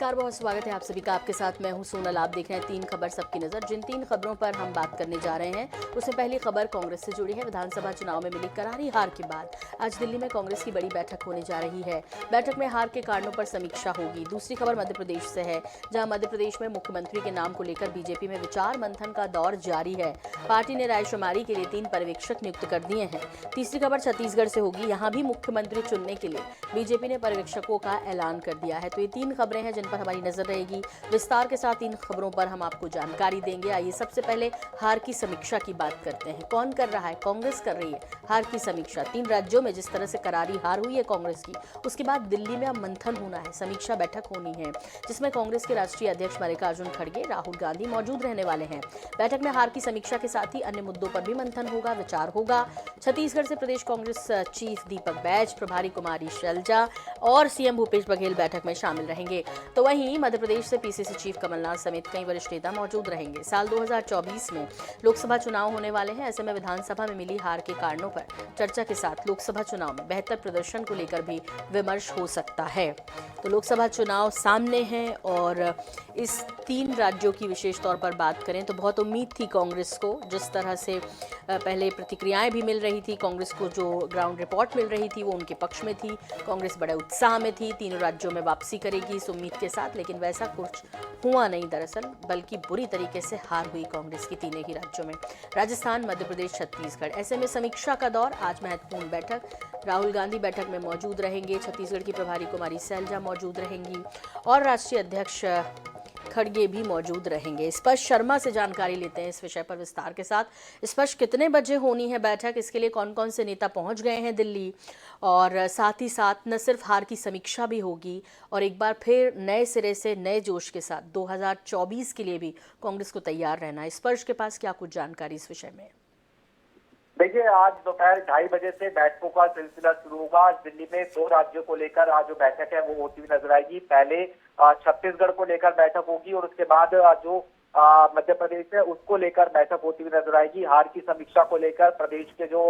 नमस्कार, बहुत स्वागत है आप सभी का। आपके साथ मैं हूं सोनल। आप देख रहे हैं तीन खबर सबकी नजर। जिन तीन खबरों पर हम बात करने जा रहे हैं उसमें पहली खबर कांग्रेस से जुड़ी है। विधानसभा चुनाव में मिली करारी हार के बाद आज दिल्ली में कांग्रेस की बड़ी बैठक होने जा रही है। बैठक में हार के कारणों पर समीक्षा होगी। दूसरी खबर मध्य प्रदेश से है, जहाँ मध्य प्रदेश में मुख्यमंत्री के नाम को लेकर बीजेपी में विचार मंथन का दौर जारी है। पार्टी ने रायशुमारी के लिए 3 पर्यवेक्षक नियुक्त कर दिए हैं। तीसरी खबर छत्तीसगढ़ से होगी। यहाँ भी मुख्यमंत्री चुनने के लिए बीजेपी ने पर्यवेक्षकों का ऐलान कर दिया है। तो ये 3 खबरें हैं जिन पर हमारी नजर रहेगी। विस्तार के साथ इन खबरों पर हम आपको जानकारी देंगे। आइए सबसे पहले हार की समीक्षा की बात करते हैं। कौन कर रहा है? कांग्रेस कर रही है हार की समीक्षा। 3 राज्यों में जिस तरह से करारी हार हुई है कांग्रेस की, उसके बाद दिल्ली में अब मंथन होना है, समीक्षा बैठक होनी है, जिसमें कांग्रेस के राष्ट्रीय अध्यक्ष मल्लिकार्जुन खड़गे, राहुल गांधी मौजूद रहने वाले हैं। बैठक में हार की समीक्षा के साथ ही अन्य मुद्दों पर भी मंथन होगा, विचार होगा। छत्तीसगढ़ से प्रदेश कांग्रेस चीफ दीपक बैज, प्रभारी कुमारी शैलजा और सीएम भूपेश बघेल बैठक में शामिल रहेंगे। तो वहीं मध्य प्रदेश से पीसीसी चीफ कमलनाथ समेत कई वरिष्ठ नेता मौजूद रहेंगे। साल 2024 में लोकसभा चुनाव होने वाले हैं। ऐसे में विधानसभा में मिली हार के कारणों पर चर्चा के साथ लोकसभा चुनाव में बेहतर प्रदर्शन को लेकर भी विमर्श हो सकता है। तो लोकसभा चुनाव सामने हैं और इस 3 राज्यों की विशेष तौर पर बात करें तो बहुत उम्मीद थी कांग्रेस को। जिस तरह से पहले प्रतिक्रियाएं भी मिल रही थी, कांग्रेस को जो ग्राउंड रिपोर्ट मिल रही थी वो उनके पक्ष में थी। कांग्रेस बड़े उत्साह में थी, 3 राज्यों में वापसी करेगी इस उम्मीद के साथ, लेकिन वैसा कुछ हुआ नहीं दरअसल, बल्कि बुरी तरीके से हार हुई कांग्रेस की तीनों ही राज्यों में, राजस्थान, मध्य प्रदेश, छत्तीसगढ़। ऐसे में समीक्षा का दौर, आज महत्वपूर्ण बैठक। राहुल गांधी बैठक में मौजूद रहेंगे, छत्तीसगढ़ की प्रभारी कुमारी शैलजा मौजूद रहेंगी और राष्ट्रीय अध्यक्ष खड़गे भी मौजूद रहेंगे। स्पर्श शर्मा से जानकारी लेते हैं इस विषय पर विस्तार के साथ। स्पर्श, कितने बजे होनी है बैठक? इसके लिए कौन कौन से नेता पहुंच गए हैं दिल्ली? और साथ ही साथ न सिर्फ हार की समीक्षा भी होगी और एक बार फिर नए सिरे से नए जोश के साथ 2024 के लिए भी कांग्रेस को तैयार रहना है। स्पर्श के पास क्या कुछ जानकारी इस विषय में? देखिए, आज दोपहर 2:30 बजे से बैठकों का सिलसिला शुरू होगा। आज दिल्ली में 2 राज्यों को लेकर आज जो बैठक है वो होती हुई नजर आएगी। पहले छत्तीसगढ़ को लेकर बैठक होगी और उसके बाद जो मध्य प्रदेश है उसको लेकर बैठक होती हुई नजर आएगी। हार की समीक्षा को लेकर प्रदेश के जो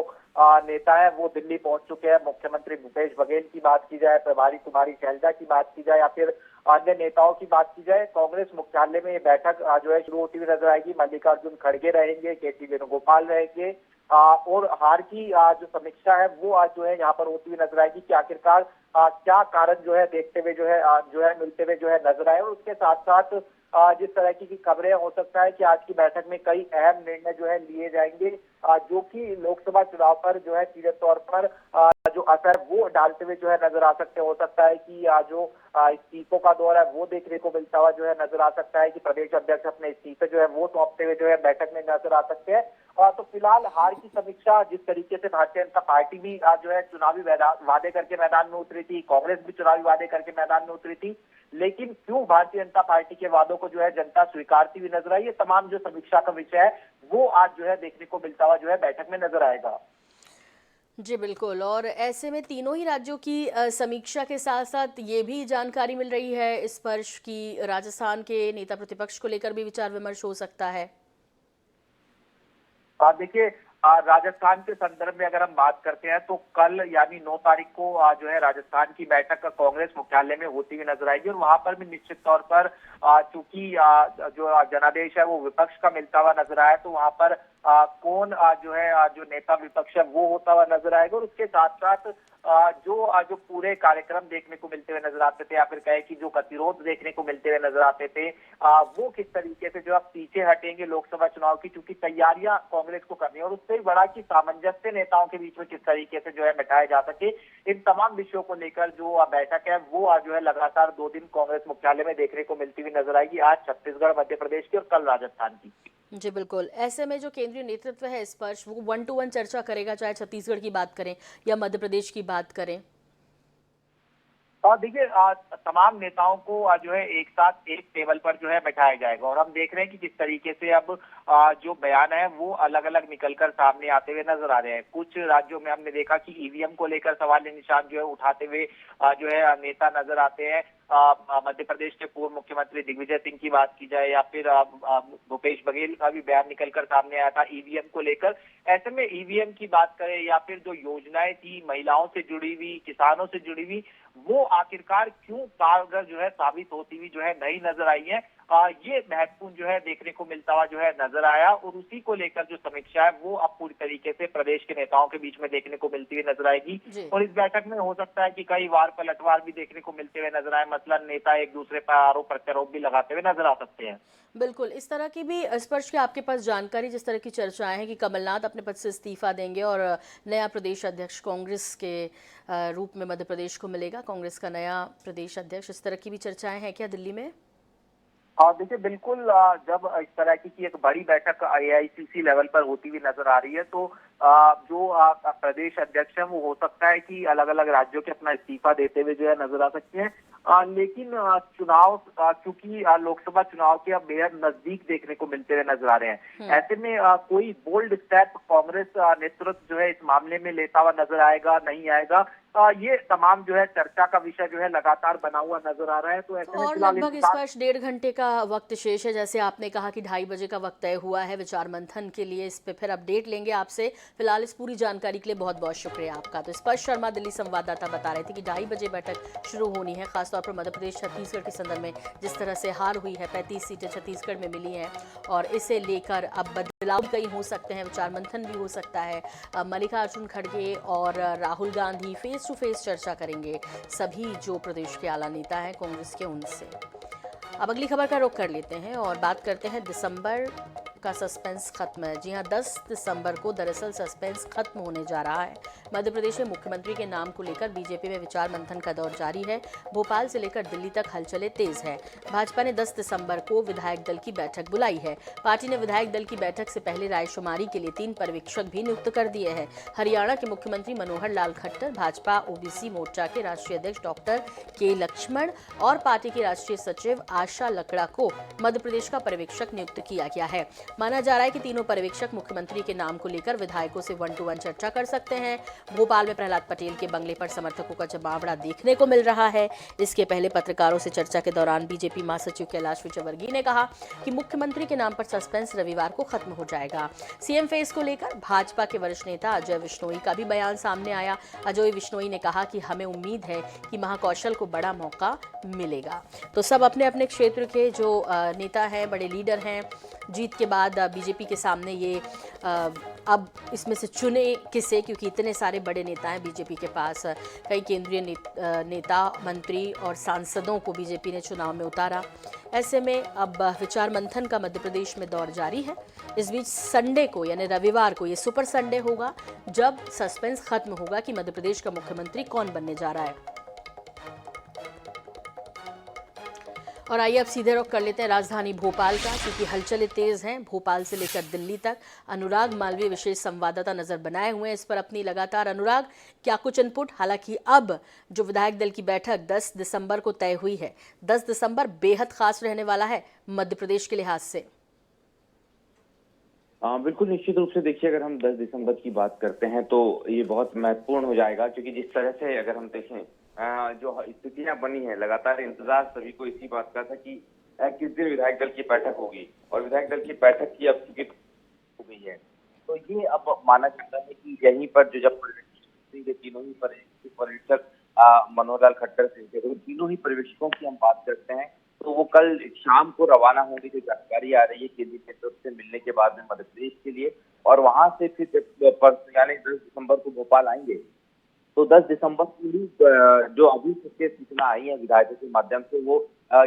नेता है वो दिल्ली पहुंच चुके हैं। मुख्यमंत्री भूपेश बघेल की बात की जाए, प्रभारी कुमारी शैलजा की बात की जाए या फिर अन्य नेताओं की बात की जाए, कांग्रेस मुख्यालय में ये बैठक जो है शुरू होती हुई नजर आएगी। मल्लिकार्जुन खड़गे रहेंगे, केसी वेणुगोपाल रहेंगे और हार की जो समीक्षा है वो आज जो है यहाँ पर होती हुई नजर आएगी कि आखिरकार क्या कारण जो है देखते हुए जो है मिलते हुए जो है नजर आए। और उसके साथ साथ जिस तरह की खबरें, हो सकता है कि आज की बैठक में कई अहम निर्णय जो है लिए जाएंगे जो कि लोकसभा चुनाव पर जो है सीधे तौर पर जो असर वो डालते हुए जो है नजर आ सकते। हो सकता है कि जो इस्तीफों का दौर है वो देखने को मिलता हुआ जो है नजर आ सकता है कि प्रदेश अध्यक्ष अपने इस्तीफे जो है वो सौंपते हुए जो है बैठक में नजर आ सकते हैं। तो फिलहाल हार की समीक्षा, जिस तरीके से भारतीय जनता पार्टी भी जो है चुनावी वादे करके मैदान में उतरी थी, कांग्रेस भी चुनावी वादे करके मैदान में उतरी थी, लेकिन क्यों भारतीय जनता पार्टी के वादों को जो है जनता स्वीकारती हुई नजर आई, ये तमाम जो समीक्षा का विषय है वो आज जो है देखने को मिलता हुआ जो है बैठक में नजर आएगा। जी बिल्कुल। और ऐसे में तीनों ही राज्यों की समीक्षा के साथ साथ ये भी जानकारी मिल रही है स्पर्श की राजस्थान के नेता प्रतिपक्ष को लेकर भी विचार विमर्श हो सकता है। देखिए, राजस्थान के संदर्भ में अगर हम बात करते हैं तो कल यानी 9 तारीख को जो है राजस्थान की बैठक कांग्रेस मुख्यालय में होती हुई नजर आएगी और वहां पर भी निश्चित तौर पर चूंकि जो जनादेश है वो विपक्ष का मिलता हुआ नजर आया, तो वहां पर कौन जो है जो नेता विपक्ष है वो होता हुआ नजर आएगा। और उसके साथ साथ जो पूरे कार्यक्रम देखने को मिलते हुए नजर आते थे या फिर कहे कि जो गतिरोध देखने को मिलते हुए नजर आते थे वो किस तरीके से जो अब पीछे हटेंगे लोकसभा चुनाव की, चूंकि तैयारियां कांग्रेस को करनी है और उससे भी बड़ा कि सामंजस्य नेताओं के बीच में किस तरीके से जो है बिठाया जा सके। इन तमाम विषयों को लेकर जो बैठक है वो आज जो है लगातार 2 दिन कांग्रेस मुख्यालय में देखने को मिलती हुई नजर आएगी। आज छत्तीसगढ़, मध्य प्रदेश की और कल राजस्थान की। जी बिल्कुल। ऐसे में जो केंद्रीय नेतृत्व है स्पर्श, वो 1 to 1 चर्चा करेगा, चाहे छत्तीसगढ़ की बात करें या मध्य प्रदेश की बात करें। और देखिए, तमाम नेताओं को जो है एक साथ एक टेबल पर जो है बैठाया जाएगा और हम देख रहे हैं कि किस तरीके से अब जो बयान है वो अलग अलग निकलकर सामने आते हुए नजर आ रहे हैं। कुछ राज्यों में हमने देखा कि ईवीएम को लेकर सवाल निशान जो है उठाते हुए जो है नेता नजर आते हैं। मध्य प्रदेश के पूर्व मुख्यमंत्री दिग्विजय सिंह की बात की जाए या फिर भूपेश बघेल का भी बयान निकलकर सामने आया था ईवीएम को लेकर। ऐसे में ईवीएम की बात करें या फिर जो योजनाएं थी महिलाओं से जुड़ी हुई, किसानों से जुड़ी हुई, वो आखिरकार क्यों कारगर जो है साबित होती हुई जो है नहीं नजर आई है। ये महत्वपूर्ण जो है देखने को मिलता हुआ जो है नजर आया और उसी को लेकर जो समीक्षा है वो अब पूरी तरीके से प्रदेश के नेताओं के बीच में देखने को मिलती हुई नजर आएगी। और इस बैठक में हो सकता है कि कई वार पलटवार भी देखने को मिलते हुए नजर आए, मसलन नेता एक दूसरे पर आरोप प्रत्यारोप भी लगाते हुए नजर आ सकते हैं। बिल्कुल, इस तरह की भी स्पर्श की आपके पास जानकारी, जिस तरह की चर्चाएं हैं कि कमलनाथ अपने पद से इस्तीफा देंगे और नया प्रदेश अध्यक्ष कांग्रेस के रूप में मध्य प्रदेश को मिलेगा, कांग्रेस का नया प्रदेश अध्यक्ष, इस तरह की भी चर्चाएं हैं क्या दिल्ली में? देखिए बिल्कुल, जब इस तरह की एक बड़ी बैठक एआईसीसी लेवल पर होती हुई नजर आ रही है तो जो प्रदेश अध्यक्ष है वो हो सकता है कि अलग अलग राज्यों के अपना इस्तीफा देते हुए जो है नजर आ सकते हैं। लेकिन चुनाव चूंकि लोकसभा चुनाव के अब बेहद नजदीक देखने को मिलते हुए नजर आ रहे हैं, ऐसे में कोई बोल्ड स्टेप कांग्रेस नेतृत्व जो है इस मामले में लेता हुआ नजर आएगा नहीं आएगा, ये तमाम जो है चर्चा का विषय जो है लगातार बना हुआ नजर आ रहा है। तो ऐसे में और लगभग इस वर्ष 1.5 घंटे का वक्त शेष है, जैसे आपने कहा कि 2:30 बजे का वक्त तय हुआ है विचार मंथन के लिए। इस पे फिर अपडेट लेंगे आपसे। फिलहाल इस पूरी जानकारी के लिए बहुत बहुत शुक्रिया आपका। तो स्पर्श शर्मा दिल्ली संवाददाता बता रहे थे कि 2:30 बजे बैठक शुरू होनी है। खासतौर पर मध्य प्रदेश छत्तीसगढ़ के संदर्भ में जिस तरह से हार हुई है, 35 सीटें छत्तीसगढ़ में मिली हैं और इसे लेकर अब बदलाव कई हो सकते हैं, विचार मंथन भी हो सकता है। मल्लिकार्जुन खड़गे और Rahul Gandhi face to face चर्चा करेंगे, सभी जो प्रदेश के आला नेता हैं कांग्रेस के उनसे। अब अगली खबर का रुख कर लेते हैं और बात करते हैं दिसंबर का सस्पेंस खत्म है। जी हां, 10 दिसंबर को दरअसल सस्पेंस खत्म होने जा रहा है। मध्य प्रदेश में मुख्यमंत्री के नाम को लेकर बीजेपी में विचार मंथन का दौर जारी है। भोपाल से लेकर दिल्ली तक हलचलें तेज है। भाजपा ने 10 दिसंबर को विधायक दल की बैठक बुलाई है। पार्टी ने विधायक दल की बैठक से पहले रायशुमारी के लिए 3 पर्यवेक्षक भी नियुक्त कर दिए हैं। हरियाणा के मुख्यमंत्री मनोहर लाल खट्टर, भाजपा ओबीसी मोर्चा के राष्ट्रीय अध्यक्ष डॉक्टर के लक्ष्मण और पार्टी की राष्ट्रीय सचिव आशा लकड़ा को मध्य प्रदेश का पर्यवेक्षक नियुक्त किया गया है। माना जा रहा है कि तीनों पर्यवेक्षक मुख्यमंत्री के नाम को लेकर विधायकों से 1-to-1 चर्चा कर सकते हैं। भोपाल में प्रहलाद पटेल के बंगले पर समर्थकों का जमावड़ा देखने को मिल रहा है। इसके पहले पत्रकारों से चर्चा के दौरान बीजेपी महासचिव कैलाश विजयवर्गीय ने कहा कि मुख्यमंत्री के नाम पर सस्पेंस रविवार को खत्म हो जाएगा। सीएम फेस को लेकर भाजपा के वरिष्ठ नेता अजय विश्नोई का भी बयान सामने आया। अजय विश्नोई ने कहा कि हमें उम्मीद है कि महाकौशल को बड़ा मौका मिलेगा। तो सब अपने अपने क्षेत्र के जो नेता हैं, बड़े लीडर हैं, जीत के बाद बीजेपी के सामने ये अब इसमें से चुने किसे, क्योंकि इतने सारे बड़े नेता हैं बीजेपी के पास। कई केंद्रीय नेता, मंत्री और सांसदों को बीजेपी ने चुनाव में उतारा। ऐसे में अब विचार मंथन का मध्य प्रदेश में दौर जारी है। इस बीच संडे को यानी रविवार को ये सुपर संडे होगा जब सस्पेंस खत्म होगा कि मध्य प्रदेश का मुख्यमंत्री कौन बनने जा रहा है। और आइए अब सीधे रुख कर लेते हैं राजधानी भोपाल का, क्योंकि हलचलें तेज हैं। भोपाल से लेकर दिल्ली तक अनुराग मालवीय विशेष संवाददाता नजर बनाए हुए हैं इस पर अपनी लगातार। अनुराग, क्या कुछ इनपुट? हालांकि अब जो विधायक दल की बैठक 10 दिसंबर को तय हुई है, 10 दिसंबर बेहद खास रहने वाला है मध्य प्रदेश के लिहाज से। बिल्कुल, निश्चित रूप से देखिए, अगर हम 10 दिसंबर की बात करते हैं तो ये बहुत महत्वपूर्ण हो जाएगा, क्योंकि जिस तरह से अगर हम देखें जो स्थितियां बनी है, लगातार इंतजार सभी को इसी बात का था कि किस दिन विधायक दल की बैठक होगी, और विधायक दल की बैठक की अब टिकट हो गई है। तो ये अब माना जाता है कि यहीं पर जो जब तीनों ही पर्यवेक्षक मनोहर लाल खट्टर से, तो तीनों ही पर्यवेक्षकों की हम बात करते हैं तो वो कल शाम को रवाना होंगे, जो जानकारी आ रही है केंद्रीय नेतृत्व से मिलने के बाद में मध्य प्रदेश के लिए, और वहां से फिर यानी 10 दिसंबर को भोपाल आएंगे। तो 10 दिसंबर को ही जो अभी तक सूचना आई है विधायकों के माध्यम से, वो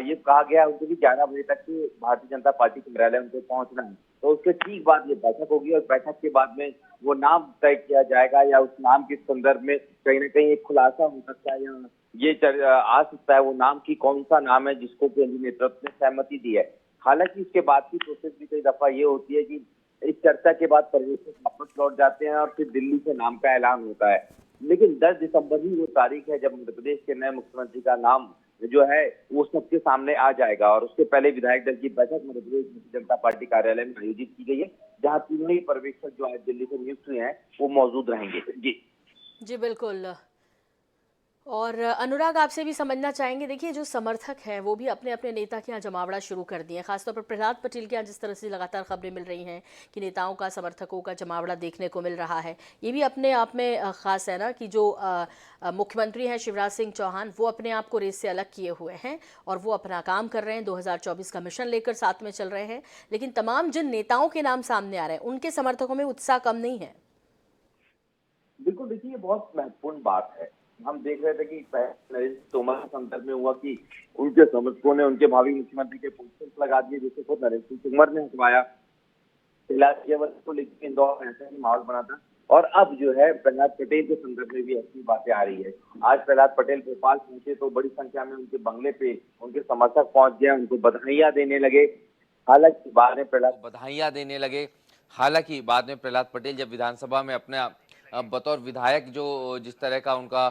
ये कहा गया है उनको कि 11 बजे तक के भारतीय जनता पार्टी के कार्यालय उनको पहुंचना है। तो उसके ठीक बाद ये बैठक होगी और बैठक के बाद में वो नाम तय किया जाएगा, या उस नाम के संदर्भ में कहीं ना कहीं एक खुलासा हो सकता है, या ये आ सकता है वो नाम की कौन सा नाम है जिसको केंद्रीय नेतृत्व ने सहमति दी है। हालांकि इसके बाद की प्रोसेस भी कई दफा ये होती है कि इस चर्चा के बाद पर्यवेक्षक वापस लौट जाते हैं और फिर दिल्ली से नाम का ऐलान होता है। लेकिन 10 दिसंबर ही वो तारीख है जब मध्य प्रदेश के नए मुख्यमंत्री का नाम जो है वो सबके सामने आ जाएगा। और उससे पहले विधायक दल की बैठक मध्य प्रदेश जनता पार्टी कार्यालय में आयोजित की गई है, जहां तीनों ही पर्यवेक्षक जो आज दिल्ली से नियुक्त हुए हैं वो मौजूद रहेंगे। जी बिल्कुल। और अनुराग, आपसे भी समझना चाहेंगे, देखिए जो समर्थक हैं वो भी अपने अपने नेता के यहाँ जमावड़ा शुरू कर दिए हैं। खासतौर पर प्रहलाद पटेल के यहाँ जिस तरह से लगातार खबरें मिल रही हैं कि नेताओं का, समर्थकों का जमावड़ा देखने को मिल रहा है, ये भी अपने आप में खास है ना कि जो मुख्यमंत्री हैं शिवराज सिंह चौहान, वो अपने आप को रेस से अलग किए हुए हैं और वो अपना काम कर रहे हैं, 2024 का मिशन लेकर साथ में चल रहे हैं। लेकिन तमाम जिन नेताओं के नाम सामने आ रहे हैं उनके समर्थकों में उत्साह कम नहीं है। बिल्कुल, देखिए ये बहुत महत्वपूर्ण बात है। हम देख रहे थे कि नरेंद्र तोमर के संदर्भ में हुआ कि उनके समर्थकों ने उनके भावी मुख्यमंत्री के पोस्टर्स लगा दिए, जिसे खुद नरेंद्र सिंह तोमर ने हटवाया। प्रहलाद को लेकर इंदौर ऐसा ही माहौल बना था। और अब जो है प्रहलाद पटेल के संदर्भ में भी ऐसी बातें आ रही है। आज प्रहलाद पटेल भोपाल पहुंचे तो बड़ी संख्या में उनके बंगले पे उनके समर्थक पहुंच गए, उनको बधाइयां देने लगे। हालांकि बाद में प्रहलाद पटेल जब विधानसभा में अपने बतौर विधायक जो जिस तरह का उनका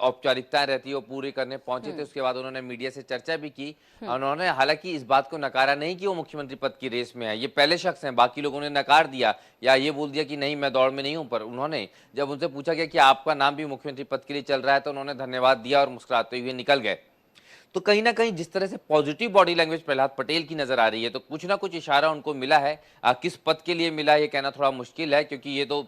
औपचारिकताएं रहती है वो पूरी करने पहुंचे थे, उसके बाद उन्होंने मीडिया से चर्चा भी की। उन्होंने हालांकि इस बात को नकारा नहीं कि वो मुख्यमंत्री पद की रेस में है, ये पहले शख्स हैं। बाकी लोगों ने नकार दिया या ये बोल दिया कि नहीं मैं दौड़ में नहीं हूं, पर उन्होंने जब उनसे पूछा गया कि आपका नाम भी मुख्यमंत्री पद के लिए चल रहा है तो उन्होंने धन्यवाद दिया और मुस्कुराते हुए निकल गए। तो कहीं ना कहीं जिस तरह से positive body language Prahlad Patel की नजर आ रही है, तो कुछ ना कुछ इशारा उनको मिला है। किस पद के लिए मिला ये कहना थोड़ा मुश्किल है, क्योंकि ये तो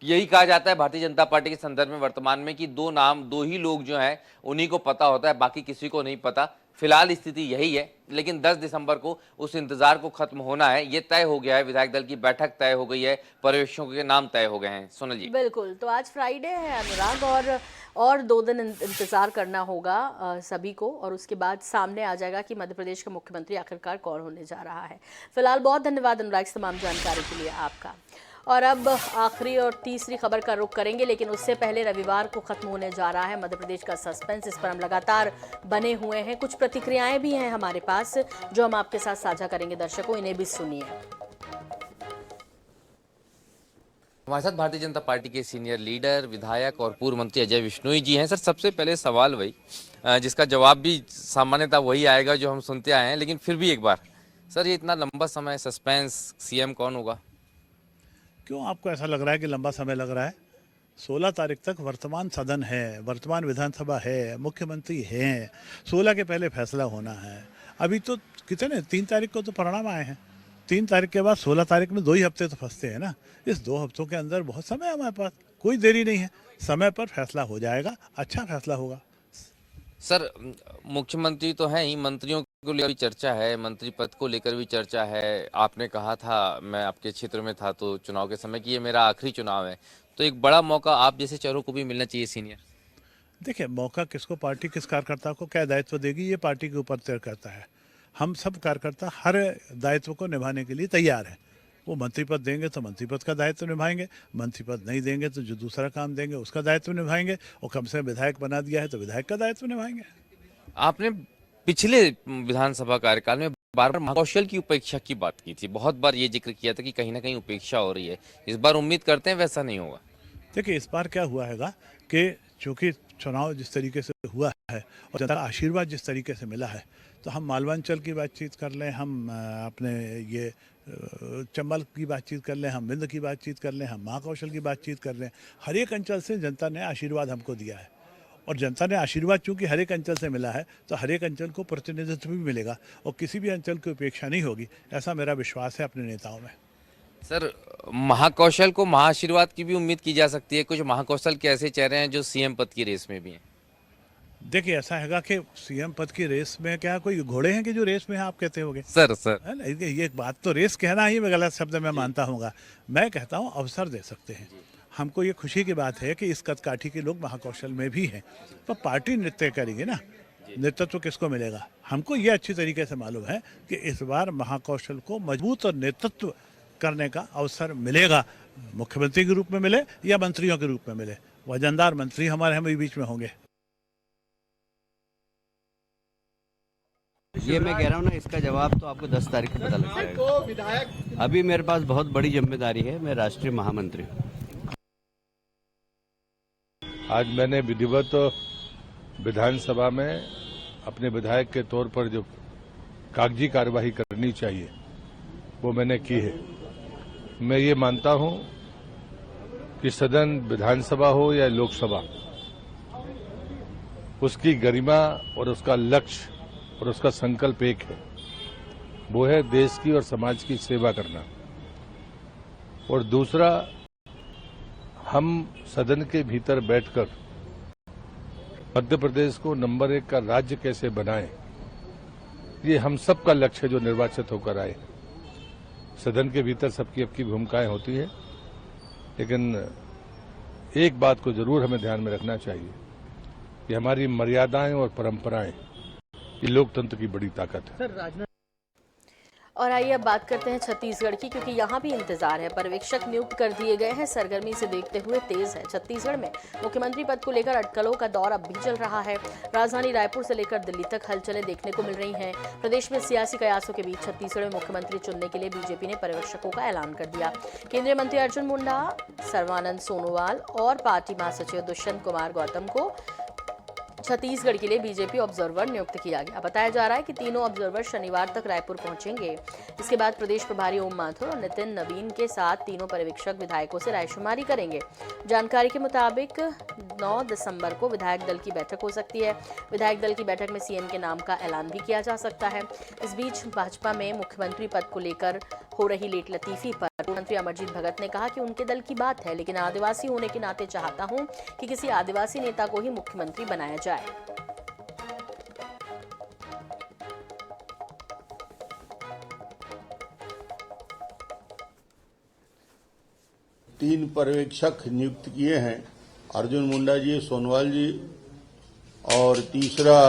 यही कहा जाता है भारतीय जनता पार्टी के संदर्भ में वर्तमान में कि दो ही लोग जो हैं उन्हीं को पता होता है, बाकी किसी को नहीं पता। फिलहाल स्थिति यही है, लेकिन 10 दिसंबर को उस इंतजार को खत्म होना है, ये तय हो गया है। विधायक दल की बैठक तय हो गई है, पर्यवेक्षकों के नाम तय हो गए हैं। सोनल जी बिल्कुल, तो आज फ्राइडे है अनुराग, और 2 दिन इंतजार करना होगा सभी को, और उसके बाद सामने आ जाएगा कि मध्य प्रदेश का मुख्यमंत्री आखिरकार कौन होने जा रहा है। फिलहाल बहुत धन्यवाद अनुराग इस तमाम जानकारी के लिए आपका। और अब आखिरी और तीसरी खबर का रुख करेंगे, लेकिन उससे पहले रविवार को खत्म होने जा रहा है मध्य प्रदेश का सस्पेंस। इस पर हम लगातार बने हुए हैं, कुछ प्रतिक्रियाएं भी हैं हमारे पास जो हम आपके साथ साझा करेंगे। दर्शकों, इन्हें भी सुनिए। हमारे साथ भारतीय जनता पार्टी के सीनियर लीडर, विधायक और पूर्व मंत्री अजय विश्नोई जी हैं। सर, सबसे पहले सवाल वही जिसका जवाब भी सामान्यतः वही आएगा जो हम सुनते आए हैं, लेकिन फिर भी एक बार सर, ये इतना लंबा समय सस्पेंस, सीएम कौन होगा? क्यों आपको ऐसा लग रहा है कि लंबा समय लग रहा है? 16 तारीख तक वर्तमान सदन है, वर्तमान विधानसभा है, मुख्यमंत्री हैं, 16 के पहले फैसला होना है। अभी तो कितने 3 तारीख को तो परिणाम आए हैं, 3 तारीख के बाद 16 तारीख में 2 ही हफ्ते तो फंसते हैं ना। इस 2 हफ्तों के अंदर बहुत समय है हमारे पास, कोई देरी नहीं है, समय पर फैसला हो जाएगा, अच्छा फैसला होगा। सर, मुख्यमंत्री तो हैं ही, मंत्रियों को लेकर भी चर्चा है, मंत्री पद को लेकर भी चर्चा है। आपने कहा था, मैं आपके क्षेत्र में था तो चुनाव के समय कि ये मेरा आखिरी चुनाव है, तो एक बड़ा मौका आप जैसे चेहरों को भी मिलना चाहिए सीनियर। देखिए, मौका किसको, पार्टी किस कार्यकर्ता को क्या दायित्व देगी ये पार्टी के ऊपर तय करता है। हम सब कार्यकर्ता हर दायित्व को निभाने के लिए तैयार हैं। वो मंत्री पद देंगे तो मंत्री पद का दायित्व निभाएंगे, मंत्री पद नहीं देंगे तो जो दूसरा काम देंगे उसका दायित्व निभाएंगे, और कम से विधायक बना दिया है तो विधायक का दायित्व निभाएंगे। आपने पिछले विधानसभा कार्यकाल में बार बार महाकौशल की उपेक्षा की बात की थी, बहुत बार ये जिक्र किया था कि कहीं ना कहीं उपेक्षा हो रही है। इस बार उम्मीद करते हैं वैसा नहीं होगा? देखिए, इस बार क्या हुआ हैगा कि चूंकि चुनाव जिस तरीके से हुआ है और जनता का आशीर्वाद जिस तरीके से मिला है, तो हम मालवांचल की बातचीत कर लें, हम अपने ये चंबल की बातचीत कर लें, हम विंध्य की बातचीत कर लें, हम महाकौशल की बातचीत कर लें, हर एक अंचल से जनता ने आशीर्वाद हमको दिया है। और जनता ने आशीर्वाद चूंकि हर एक अंचल से मिला है तो हर एक अंचल को प्रतिनिधित्व भी मिलेगा और किसी भी अंचल की उपेक्षा नहीं होगी, ऐसा मेरा विश्वास है अपने नेताओं में। सर, महाकौशल को महाआशीर्वाद की भी उम्मीद की जा सकती है? कुछ महाकौशल के ऐसे चेहरे हैं जो सीएम पद की रेस में भी हैं। देखिए, ऐसा हैगा कि सीएम पद की रेस में क्या कोई घोड़े हैं कि जो रेस में हैं, आप कहते होंगे सर है ना। ये बात तो रेस कहना ही मैं गलत शब्द में मानता हूँ। मैं कहता हूँ अवसर दे सकते हैं। हमको ये खुशी की बात है कि इस कदकाठी के लोग महाकौशल में भी हैं, तो पार्टी नृत्य करेगी ना, नेतृत्व किसको मिलेगा। हमको ये अच्छी तरीके से मालूम है कि इस बार महाकौशल को मजबूत और नेतृत्व करने का अवसर मिलेगा, मुख्यमंत्री के रूप में मिले या मंत्रियों के रूप में मिले। वजनदार मंत्री हमारे हम बीच में होंगे। ये मैं कह रहा हूँ ना, इसका जवाब तो आपको 10 तारीख को पता लग जाएगा। अभी मेरे पास बहुत बड़ी जिम्मेदारी है, मैं राष्ट्रीय महामंत्री हूँ। आज मैंने विधिवत विधानसभा में अपने विधायक के तौर पर जो कागजी कार्यवाही करनी चाहिए वो मैंने की है। मैं ये मानता हूं कि सदन विधानसभा हो या लोकसभा, उसकी गरिमा और उसका लक्ष्य और उसका संकल्प एक है, वो है देश की और समाज की सेवा करना। और दूसरा, हम सदन के भीतर बैठकर मध्य प्रदेश को नंबर 1 का राज्य कैसे बनाएं, ये हम सबका लक्ष्य है जो निर्वाचित होकर आए। सदन के भीतर सबकी अपनी भूमिकाएं होती है, लेकिन एक बात को जरूर हमें ध्यान में रखना चाहिए कि हमारी मर्यादाएं और परंपराएं ये लोकतंत्र की बड़ी ताकत है। और आइए अब बात करते हैं छत्तीसगढ़ की, क्योंकि यहाँ भी इंतजार है। पर्यवेक्षक नियुक्त कर दिए गए हैं। सरगर्मी से देखते हुए तेज है छत्तीसगढ़ में मुख्यमंत्री पद को लेकर अटकलों का दौर अब भी चल रहा है। राजधानी रायपुर से लेकर दिल्ली तक हलचलें देखने को मिल रही हैं। प्रदेश में सियासी कयासों के बीच छत्तीसगढ़ में मुख्यमंत्री चुनने के लिए बीजेपी ने पर्यवेक्षकों का ऐलान कर दिया। केंद्रीय मंत्री अर्जुन मुंडा, सर्बानंद सोनोवाल और पार्टी महासचिव दुष्यंत कुमार गौतम को छत्तीसगढ़ के लिए बीजेपी ऑब्जर्वर नियुक्त किया गया। बताया जा रहा है कि तीनों ऑब्जर्वर शनिवार तक रायपुर पहुंचेंगे। इसके बाद प्रदेश प्रभारी ओम माथुर और नितिन नवीन के साथ तीनों पर्यवेक्षक विधायकों से रायशुमारी करेंगे। जानकारी के मुताबिक 9 दिसंबर को विधायक दल की बैठक हो सकती है। विधायक दल की बैठक में सीएम के नाम का ऐलान भी किया जा सकता है। इस बीच भाजपा में मुख्यमंत्री पद को लेकर हो रही लेट लतीफी पर मंत्री अमरजीत भगत ने कहा कि उनके दल की बात है, लेकिन आदिवासी होने के नाते चाहता हूं कि किसी आदिवासी नेता को ही मुख्यमंत्री बनाया जाए। तीन पर्यवेक्षक नियुक्त किए हैं, अर्जुन मुंडा जी, सोनवाल जी और तीसरा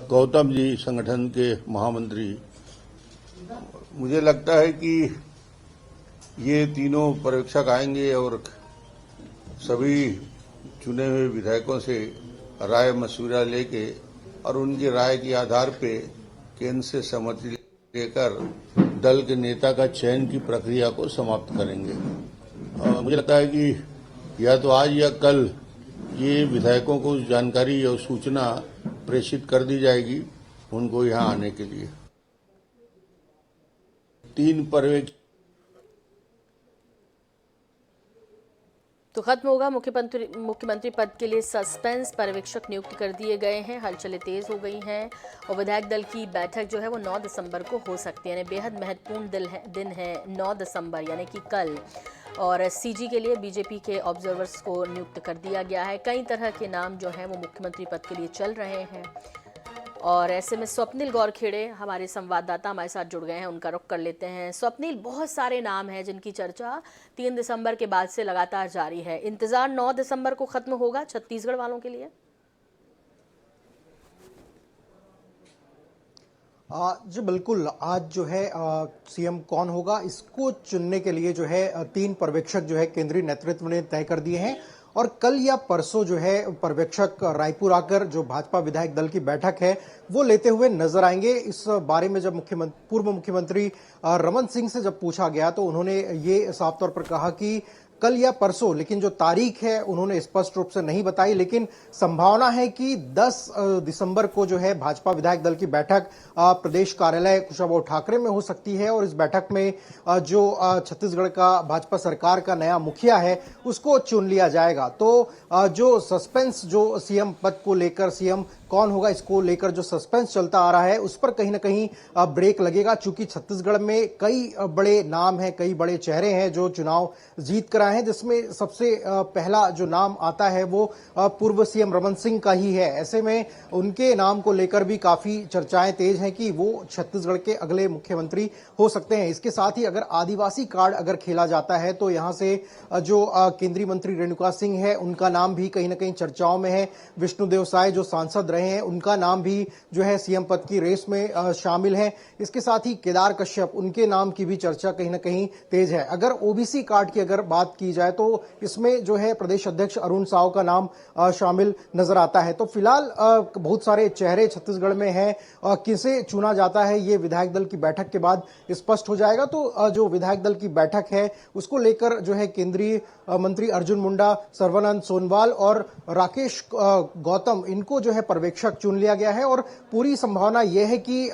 गौतम जी, संगठन के महामंत्री। मुझे लगता है कि ये तीनों पर्यवेक्षक आएंगे और सभी चुने हुए विधायकों से राय मशविरा लेके और उनकी राय के आधार पे केंद्र से सहमति लेकर दल के नेता का चयन की प्रक्रिया को समाप्त करेंगे। मुझे लगता है कि या तो आज या कल ये विधायकों को जानकारी और सूचना प्रेषित कर दी जाएगी उनको यहाँ आने के लिए। तीन पर्यवेक्षक तो खत्म होगा मुख्यमंत्री पद के लिए सस्पेंस। पर्यवेक्षक नियुक्त कर दिए गए हैं। हलचलें तेज हो गई हैं और विधायक दल की बैठक जो है वो 9 दिसंबर को हो सकती है। यानी बेहद महत्वपूर्ण दिन है 9 दिसंबर यानी कि कल। और सीजी के लिए बीजेपी के ऑब्जर्वर्स को नियुक्त कर दिया गया है। कई तरह के नाम जो हैं वो मुख्यमंत्री पद के लिए चल रहे हैं और ऐसे में स्वप्निल गौरखेड़े हमारे संवाददाता हमारे साथ जुड़ गए हैं, उनका रुख कर लेते हैं। स्वप्निल, बहुत सारे नाम हैं जिनकी चर्चा 3 दिसंबर के बाद से लगातार जारी है। इंतजार 9 दिसंबर को खत्म होगा छत्तीसगढ़ वालों के लिए? जी बिल्कुल। आज जो है सीएम कौन होगा इसको चुनने के लिए जो है 3 पर्यवेक्षक जो है केंद्रीय नेतृत्व ने तय कर दिए हैं और कल या परसों जो है पर्यवेक्षक रायपुर आकर जो भाजपा विधायक दल की बैठक है वो लेते हुए नजर आएंगे। इस बारे में जब पूर्व मुख्यमंत्री रमन सिंह से जब पूछा गया तो उन्होंने ये साफ तौर पर कहा कि कल या परसों, लेकिन जो तारीख है उन्होंने स्पष्ट रूप से नहीं बताई। लेकिन संभावना है कि 10 दिसंबर को जो है भाजपा विधायक दल की बैठक प्रदेश कार्यालय कुशाभाऊ ठाकरे में हो सकती है और इस बैठक में जो छत्तीसगढ़ का भाजपा सरकार का नया मुखिया है उसको चुन लिया जाएगा। तो जो सस्पेंस जो सीएम पद को लेकर, सीएम कौन होगा इसको लेकर जो सस्पेंस चलता आ रहा है उस पर कहीं ना कहीं ब्रेक लगेगा, चूंकि छत्तीसगढ़ में कई बड़े नाम हैं, कई बड़े चेहरे हैं जो चुनाव जीत कर आए हैं, जिसमें सबसे पहला जो नाम आता है वो पूर्व सीएम रमन सिंह का ही है। ऐसे में उनके नाम को लेकर भी काफी चर्चाएं तेज हैं कि वो छत्तीसगढ़ के अगले मुख्यमंत्री हो सकते हैं। इसके साथ ही अगर आदिवासी कार्ड अगर खेला जाता है तो यहां से जो केंद्रीय मंत्री रेणुका सिंह है उनका नाम भी कहीं ना कहीं चर्चाओं में है। विष्णुदेव साय जो सांसद रहे हैं उनका नाम भी जो है सीएम पद की रेस में शामिल है। इसके साथ ही केदार कश्यप, उनके नाम की भी चर्चा कहीं ना कहीं तेज है। अगर ओबीसी कार्ड की अगर बात की जाए तो इसमें जो है प्रदेश अध्यक्ष अरुण साव का नाम शामिल नजर आता है। तो फिलहाल बहुत सारे चेहरे छत्तीसगढ़ में हैं, किसे चुना जाता है ये विधायक दल की बैठक के बाद स्पष्ट हो जाएगा। तो जो विधायक दल की बैठक है उसको लेकर जो है केंद्रीय मंत्री अर्जुन मुंडा, सर्बानंद सोनोवाल और राकेश गौतम, इनको जो है पर्यवेक्षक चुन लिया गया है और पूरी संभावना यह है कि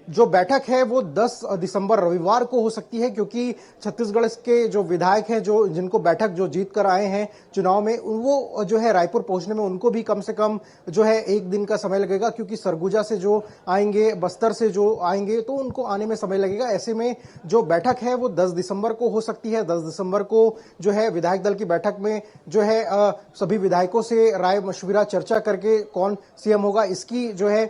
जो बैठक है वो 10 दिसंबर रविवार को हो सकती है, क्योंकि छत्तीसगढ़ के जो विधायक हैं जो जिनको बैठक जो जीत कर आए हैं चुनाव में, वो जो है रायपुर पहुंचने में उनको भी कम से कम जो है एक दिन का समय लगेगा, क्योंकि सरगुजा से जो आएंगे, बस्तर से जो आएंगे तो उनको आने में समय लगेगा। ऐसे में जो बैठक है वो 10 दिसंबर को हो सकती है। 10 दिसंबर को जो है विधायक दल की बैठक में जो है सभी विधायकों से राय मशविरा चर्चा करके कौन सीएम होगा इसकी जो है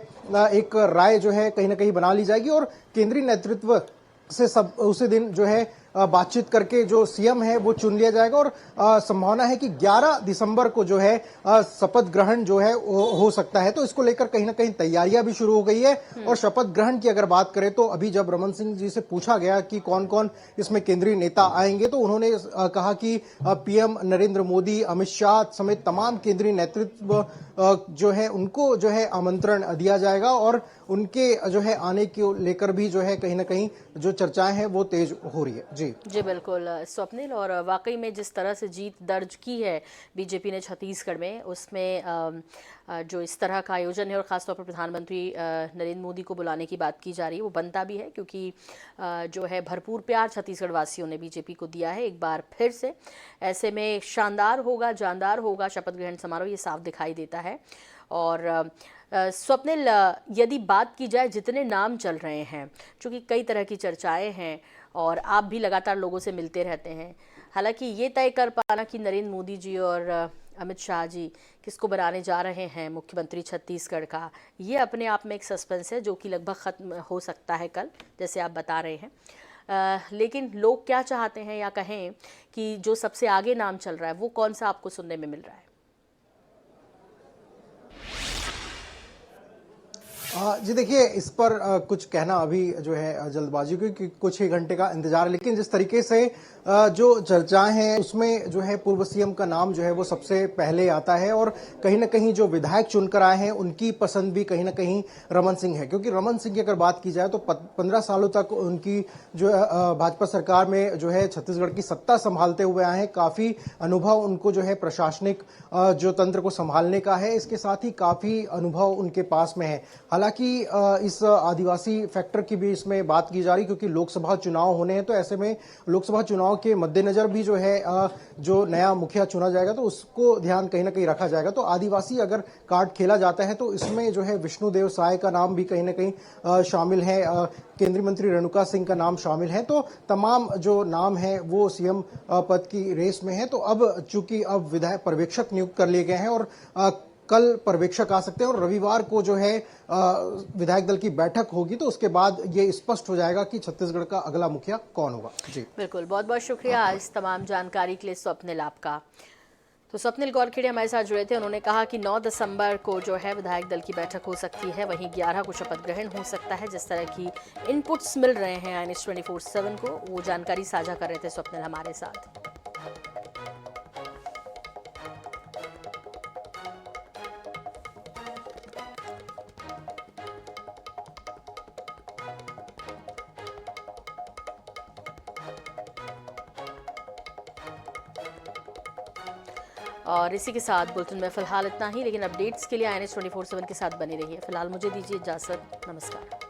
एक राय जो है कहीं ना कहीं बना ली जाएगी और केंद्रीय नेतृत्व से सब उसी दिन जो है बातचीत करके जो सीएम है वो चुन लिया जाएगा और संभावना है कि 11 दिसंबर को जो है शपथ ग्रहण जो है हो सकता है। तो इसको लेकर कहीं ना कहीं तैयारियां भी शुरू हो गई है। और शपथ ग्रहण की अगर बात करें तो अभी जब रमन सिंह जी से पूछा गया कि कौन कौन इसमें केंद्रीय नेता आएंगे तो उन्होंने कहा कि पीएम नरेंद्र मोदी, अमित शाह समेत तमाम केंद्रीय नेतृत्व जो है उनको जो है आमंत्रण दिया जाएगा और उनके जो है आने को लेकर भी जो है कहीं ना कहीं जो चर्चाएं हैं वो तेज हो रही है। जी बिल्कुल स्वप्निल, और वाकई में जिस तरह से जीत दर्ज की है बीजेपी ने छत्तीसगढ़ में, उसमें जो इस तरह का आयोजन है और ख़ासतौर पर प्रधानमंत्री नरेंद्र मोदी को बुलाने की बात की जा रही है वो बनता भी है, क्योंकि जो है भरपूर प्यार छत्तीसगढ़ वासियों ने बीजेपी को दिया है एक बार फिर से। ऐसे में शानदार होगा, जानदार होगा शपथ ग्रहण समारोह, ये साफ दिखाई देता है। और स्वप्निल, यदि बात की जाए जितने नाम चल रहे हैं, चूँकि कई तरह की चर्चाएं हैं और आप भी लगातार लोगों से मिलते रहते हैं, हालांकि ये तय कर पाना कि नरेंद्र मोदी जी और अमित शाह जी किसको बनाने जा रहे हैं मुख्यमंत्री छत्तीसगढ़ का, ये अपने आप में एक सस्पेंस है जो कि लगभग ख़त्म हो सकता है कल, जैसे आप बता रहे हैं। लेकिन लोग क्या चाहते हैं, या कहें कि जो सबसे आगे नाम चल रहा है वो कौन सा आपको सुनने में मिल रहा है? जी देखिए, इस पर कुछ कहना अभी जो है जल्दबाजी की कुछ ही घंटे का इंतजार है, लेकिन जिस तरीके से जो चर्चाएं हैं उसमें जो है पूर्व सीएम का नाम जो है वो सबसे पहले आता है और कहीं ना कहीं जो विधायक चुनकर आए हैं उनकी पसंद भी कहीं ना कहीं रमन सिंह है, क्योंकि रमन सिंह की अगर बात की जाए तो 15 सालों तक उनकी जो भाजपा सरकार में जो है छत्तीसगढ़ की सत्ता संभालते हुए आए हैं। काफी अनुभव उनको जो है प्रशासनिक जो तंत्र को संभालने का है, इसके साथ ही काफी अनुभव उनके पास में है। हालांकि इस आदिवासी फैक्टर की भी इसमें बात की जा रही, क्योंकि लोकसभा चुनाव होने हैं, तो ऐसे में लोकसभा चुनाव के मद्देनजर भी जो है जो नया मुखिया चुना जाएगा तो उसको ध्यान कहीं ना कहीं रखा जाएगा। तो आदिवासी अगर कार्ड खेला जाता है तो इसमें जो है विष्णुदेव साय का नाम भी कहीं ना कहीं शामिल है, केंद्रीय मंत्री रेणुका सिंह का नाम शामिल है। तो तमाम जो नाम है वो सीएम पद की रेस में है। तो अब चूंकि अब विधायक पर्यवेक्षक नियुक्त कर लिए गए हैं और कल पर्यवेक्षक आ सकते हैं और रविवार को जो है विधायक दल की बैठक होगी, तो उसके बाद ये स्पष्ट हो जाएगा कि छत्तीसगढ़ का अगला मुखिया कौन होगा। जी बिल्कुल, बहुत बहुत शुक्रिया इस तमाम जानकारी के लिए स्वप्निल आपका। तो स्वप्निल गौरखेड़े हमारे साथ जुड़े थे, उन्होंने कहा कि 9 दिसंबर को जो है विधायक दल की बैठक हो सकती है, वहीं 11 को शपथ ग्रहण हो सकता है। जिस तरह की इनपुट्स मिल रहे हैं INS 24/7 को, वो जानकारी साझा कर रहे थे स्वप्निल हमारे साथ। और इसी के साथ बुलेटिन में फिलहाल इतना ही, लेकिन अपडेट्स के लिए INS 24/7 के साथ बने रहिए। फिलहाल मुझे दीजिए इजाज़त, नमस्कार।